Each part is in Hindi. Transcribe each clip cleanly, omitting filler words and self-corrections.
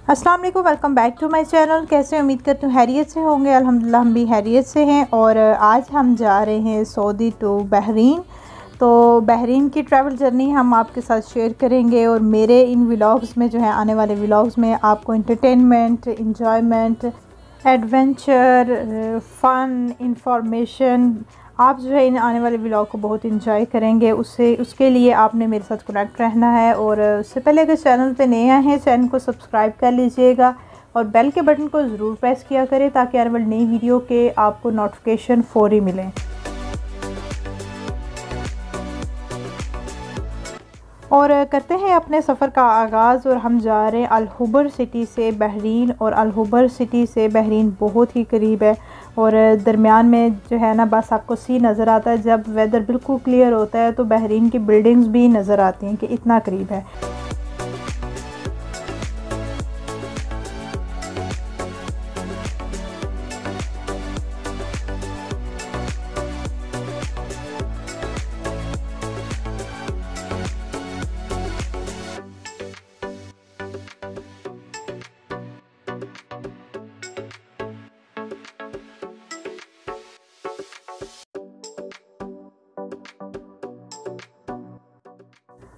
अस्सलाम वालेकुम, welcome back to my channel. कैसे उम्मीद करती हूँ हैरियत से होंगे। अल्हम्दुलिल्लाह हम भी हैरियत से हैं और आज हम जा रहे हैं सऊदी टू बहरीन। तो बहरीन की ट्रैवल जर्नी हम आपके साथ शेयर करेंगे और मेरे इन व्लॉग्स में जो है आने वाले व्लॉग्स में आपको इंटरटेनमेंट, इंजॉयमेंट, एडवेंचर, फ़न, इंफॉर्मेशन, आप जो है इन आने वाले व्लॉग को बहुत इंजॉय करेंगे। उसके लिए आपने मेरे साथ कनेक्ट रहना है। और उससे पहले अगर चैनल पे नए आए हैं चैनल को सब्सक्राइब कर लीजिएगा और बेल के बटन को ज़रूर प्रेस किया करें ताकि आने वाली नई वीडियो के आपको नोटिफिकेशन फ़ौरी मिलें। और करते हैं अपने सफ़र का आगाज़ और हम जा रहे हैं अल हुबर सिटी से बहरीन। और अल हुबर सिटी से बहरीन बहुत ही करीब है और दरमियान में जो है ना बस आपको सी नज़र आता है। जब वेदर बिल्कुल क्लियर होता है तो बहरीन की बिल्डिंग्स भी नज़र आती हैं कि इतना करीब है।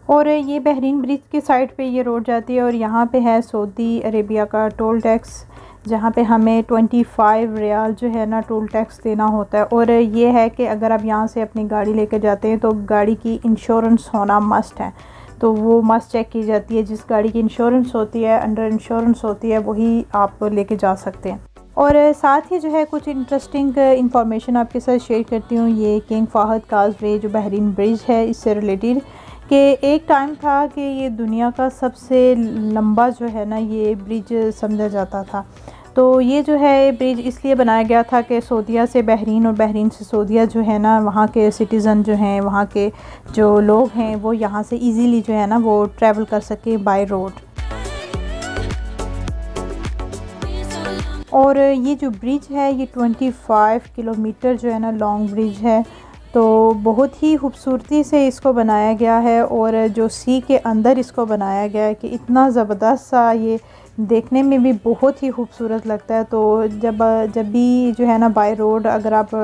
और ये बहरीन ब्रिज के साइड पे ये रोड जाती है और यहाँ पे है सऊदी अरेबिया का टोल टैक्स, जहाँ पे हमें 25 रियाल जो है ना टोल टैक्स देना होता है। और ये है कि अगर आप यहाँ से अपनी गाड़ी लेकर जाते हैं तो गाड़ी की इंश्योरेंस होना मस्ट है, तो वो मस्ट चेक की जाती है। जिस गाड़ी की इंश्योरेंस होती है, अंडर इंश्योरेंस होती है, वही आप लेके जा सकते हैं। और साथ ही जो है कुछ इंटरेस्टिंग इंफॉर्मेशन आपके साथ शेयर करती हूँ। ये किंग फ़हद काज़वे जो बहरीन ब्रिज है इससे रिलेटेड कि एक टाइम था कि ये दुनिया का सबसे लंबा जो है ना ये ब्रिज समझा जाता था। तो ये जो है ब्रिज इसलिए बनाया गया था कि सऊदीया से बहरीन और बहरीन से सऊदीया जो है ना वहाँ के सिटीज़न जो हैं, वहाँ के जो लोग हैं वो यहाँ से इजीली जो है ना वो ट्रैवल कर सके बाय रोड। और ये जो ब्रिज है ये 25 किलोमीटर जो है ना लॉन्ग ब्रिज है। तो बहुत ही खूबसूरती से इसको बनाया गया है और जो सी के अंदर इसको बनाया गया है कि इतना ज़बरदस्त सा ये देखने में भी बहुत ही खूबसूरत लगता है। तो जब भी जो है ना बाय रोड अगर आप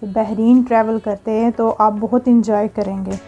बहरीन ट्रैवल करते हैं तो आप बहुत इंजॉय करेंगे।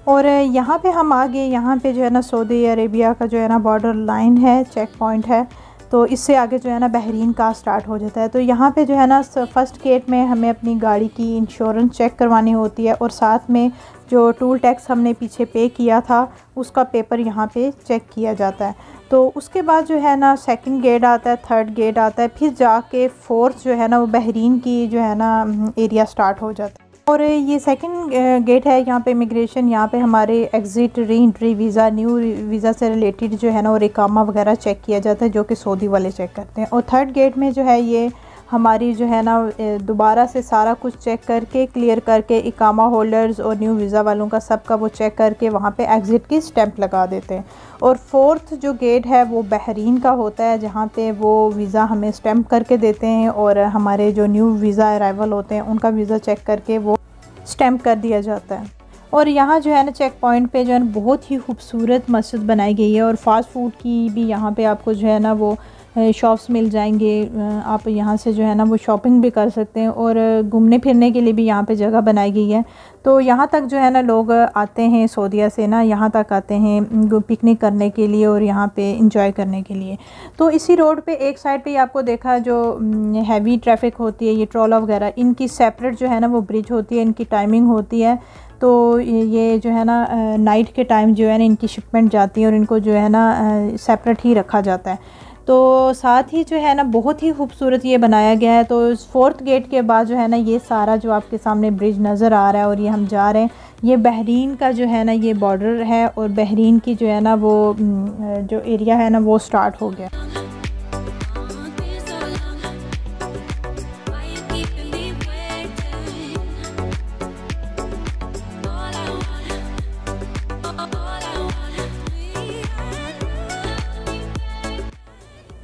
और यहाँ पे हम आ गए, यहाँ पे जो है ना सऊदी अरेबिया का जो है ना बॉर्डर लाइन है, चेक पॉइंट है। तो इससे आगे जो है ना बहरीन का स्टार्ट हो जाता है। तो यहाँ पे जो है ना फ़र्स्ट गेट में हमें अपनी गाड़ी की इंश्योरेंस चेक करवानी होती है और साथ में जो टोल टैक्स हमने पीछे पे किया था उसका पेपर यहाँ पे चेक किया जाता है। तो उसके बाद जो है ना सेकंड गेट आता है, थर्ड गेट आता है, फिर जाके फोर्थ जो है ना वो बहरीन की जो है ना एरिया स्टार्ट हो जाता है। और ये सेकंड गेट है, यहाँ पे इमिग्रेशन, यहाँ पे हमारे exit, re entry visa, new visa से रिलेटेड जो है ना और इकामा वगैरह चेक किया जाता है जो कि सऊदी वाले चेक करते हैं। और थर्ड गेट में जो है ये हमारी जो है ना दोबारा से सारा कुछ चेक करके क्लियर करके इकामा होल्डर्स और न्यू वीज़ा वालों का सबका वो चेक करके वहाँ पे एग्ज़िट की स्टैंप लगा देते हैं। और फोर्थ जो गेट है वो बहरीन का होता है, जहाँ पे वो वीज़ा हमें स्टैंप करके देते हैं और हमारे जो न्यू वीज़ा अराइवल होते हैं उनका वीज़ा चेक करके वो स्टैंप कर दिया जाता है। और यहाँ जो है ना चेक पॉइंट पे जो है ना बहुत ही खूबसूरत मस्जिद बनाई गई है और फास्ट फूड की भी यहाँ पे आपको जो है ना वो शॉप्स मिल जाएंगे। आप यहाँ से जो है ना वो शॉपिंग भी कर सकते हैं और घूमने फिरने के लिए भी यहाँ पे जगह बनाई गई है। तो यहाँ तक जो है ना लोग आते हैं सऊदीया से ना, यहाँ तक आते हैं पिकनिक करने के लिए और यहाँ पे इंजॉय करने के लिए। तो इसी रोड पे एक साइड पे आपको देखा जो हैवी ट्रैफिक होती है, ये ट्रॉला वगैरह, इनकी सेपरेट जो है ना वो ब्रिज होती है, इनकी टाइमिंग होती है। तो ये जो है ना नाइट के टाइम जो है ना इनकी शिपमेंट जाती है और इनको जो है ना सेपरेट ही रखा जाता है। तो साथ ही जो है ना बहुत ही खूबसूरत ये बनाया गया है। तो फोर्थ गेट के बाद जो है ना ये सारा जो आपके सामने ब्रिज नज़र आ रहा है और ये हम जा रहे हैं, ये बहरीन का जो है ना ये बॉर्डर है और बहरीन की जो है ना वो जो एरिया है ना वो स्टार्ट हो गया।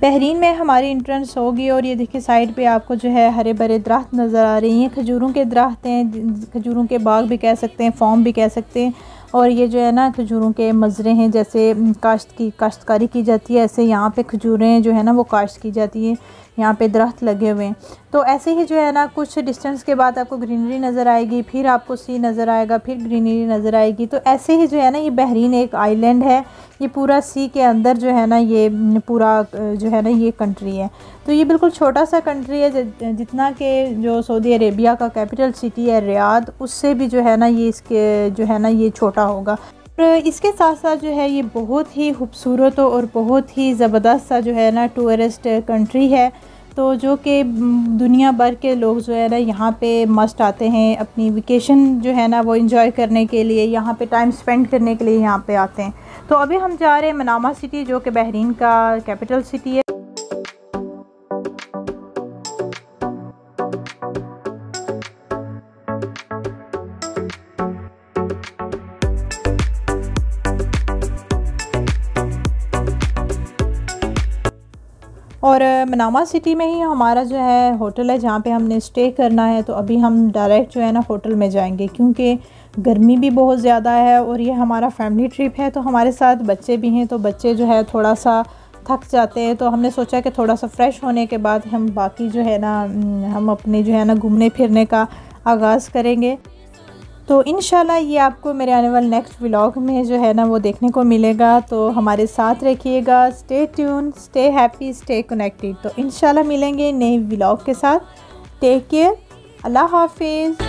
बहरीन में हमारी इंट्रेंस होगी और ये देखिए साइड पे आपको जो है हरे भरे दरख्त नज़र आ रही हैं, खजूरों के दरख्त हैं, खजूरों के बाग भी कह सकते हैं, फार्म भी कह सकते हैं। और ये जो है ना खजूरों के मज़रे हैं, जैसे काश्तकारी की जाती है, ऐसे यहाँ पे खजूरें जो है ना वो काश्त की जाती है, यहाँ पे दरख्त लगे हुए हैं। तो ऐसे ही जो है ना कुछ डिस्टेंस के बाद आपको ग्रीनरी नज़र आएगी, फिर आपको सी नज़र आएगा, फिर ग्रीनरी नज़र आएगी। तो ऐसे ही जो है ना ये बहरीन एक आइलैंड है, ये पूरा सी के अंदर जो है ना ये पूरा जो है ना ये कंट्री है। तो ये बिल्कुल छोटा सा कंट्री है, जितना कि जो सऊदी अरेबिया का कैपिटल सिटी है रियाद, उससे भी जो है ना ये इसके जो है ना ये छोटा होगा। और इसके साथ साथ जो है ये बहुत ही खूबसूरत और बहुत ही ज़बरदस्त सा जो है ना टूरिस्ट कंट्री है। तो जो कि दुनिया भर के लोग जो है ना यहाँ पे मस्ट आते हैं अपनी वेकेशन जो है ना वो एंजॉय करने के लिए, यहाँ पे टाइम स्पेंड करने के लिए यहाँ पे आते हैं। तो अभी हम जा रहे हैं मनामा सिटी, जो कि बहरीन का कैपिटल सिटी है। और मनामा सिटी में ही हमारा जो है होटल है जहाँ पे हमने स्टे करना है। तो अभी हम डायरेक्ट जो है ना होटल में जाएंगे, क्योंकि गर्मी भी बहुत ज़्यादा है और ये हमारा फैमिली ट्रिप है। तो हमारे साथ बच्चे भी हैं, तो बच्चे जो है थोड़ा सा थक जाते हैं। तो हमने सोचा कि थोड़ा सा फ्रेश होने के बाद हम बाकी जो है ना हम अपने जो है ना घूमने फिरने का आगाज़ करेंगे। तो इंशाल्लाह ये आपको मेरे आने वाले नेक्स्ट व्लॉग में जो है ना वो देखने को मिलेगा। तो हमारे साथ रखिएगा, stay tune, stay happy, stay connected. तो इंशाल्लाह मिलेंगे नए व्लॉग के साथ। टेक केयर, अल्लाह हाफिज़।